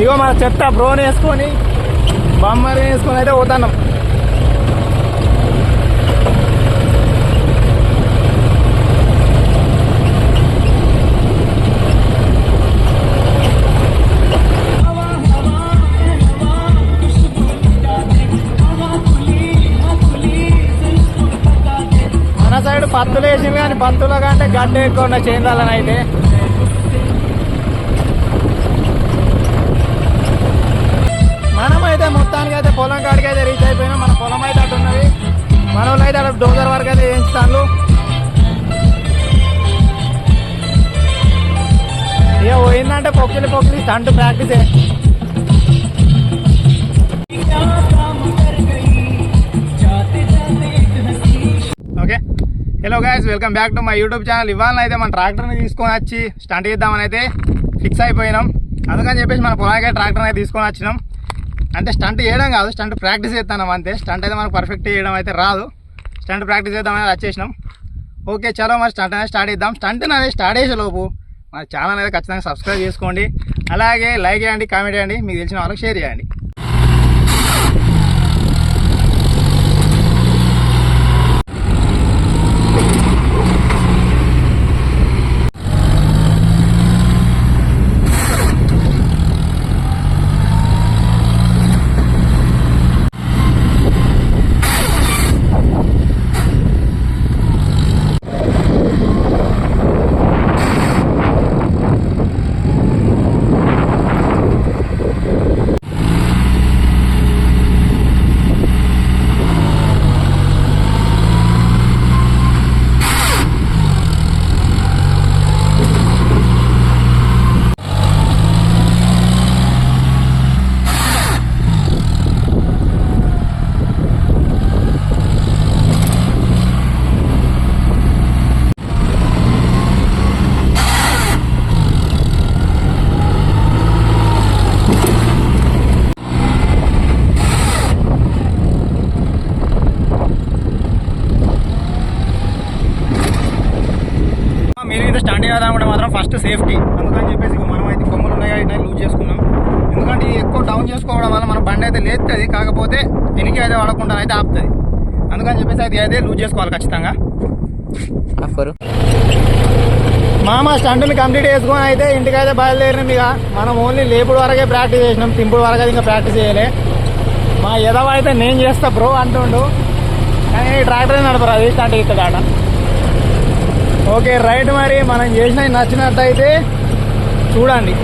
ఇగో మన చెత్త బ్రోని వేసుకొని బొమ్మని వేసుకొని అయితే పోతున్నాం. మన సైడ్ పత్తులు వేసింది కానీ పత్తుల కంటే గడ్డ ఎక్కువ ఉన్న చేందాలని అయితే మనమైతే మొత్తానికి అయితే పొలం కాడికి అయితే రీచ్ అయిపోయినాం. మన పొలం అయితే అటు ఉన్నది, మన వాళ్ళు అయితే అటు డోజర్ వరకు అయితే వేయించుతాను. ఇక పోయిందంటే పొక్కిలి స్టంట్ ప్రాక్టీసే. Okay, hello guys, welcome back to my YouTube channel. ఇవాళ అయితే మన ట్రాక్టర్ని తీసుకొని వచ్చి స్టంట్ చేద్దామని అయితే ఫిక్స్ అయిపోయినాం. అందుకని చెప్పేసి మన పొలానికి ట్రాక్టర్ని అయితే తీసుకొని వచ్చినాం. అంటే స్టంట్ చేయడం కాదు, స్టంట్ ప్రాక్టీస్ చేస్తాం అంతే. స్టంట్ అయితే మనకు పర్ఫెక్ట్ చేయడం అయితే రాదు. స్టంట్ ప్రాక్టీస్ చేద్దామని వచ్చేసినాం. ఓకే, చలో మరి స్టంట్ అనేది స్టార్ట్ చేద్దాం. స్టంట్ అనేది స్టార్ట్ చేసేలోపు మన ఛానల్ అనేది ఖచ్చితంగా సబ్స్క్రైబ్ చేసుకోండి, అలాగే లైక్ చేయండి, కామెంట్ చేయండి, మీకు తెలిసిన వాళ్ళకి షేర్ చేయండి. మీరు ఇది స్టాండ్ చేయాలనుకుంటే మాత్రం ఫస్ట్ సేఫ్టీ. అందుకని చెప్పేసి మనం అయితే కొమ్మలు ఉన్నాయి అయితే లూజ్ చేసుకున్నాం. ఎందుకంటే ఎక్కువ డౌన్ చేసుకోవడం వల్ల మన బండి అయితే లేస్తుంది, కాకపోతే వెనక్కి అయితే వాడకుండా అయితే ఆపుతుంది. అందుకని చెప్పేసి అయితే లూజ్ చేసుకోవాలి ఖచ్చితంగా. మామ స్టంట్ని కంప్లీట్ చేసుకొని అయితే ఇంటికైతే బయలుదేరినాం. ఇక మనం ఓన్లీ లేపుడు వరకే ప్రాక్టీస్ చేసినాం, తింపుడు వరకు అయితే ఇంకా ప్రాక్టీస్ చేయలే. మా ఎదవ అయితే నేను చేస్తా బ్రో అంటుండు, కానీ ట్రాక్టర్ నడపరు, అది స్టార్ట్ అవుతాడ. ఓకే రైట్, మరి మనం చేసిన నచ్చినట్టయితే చూడండి.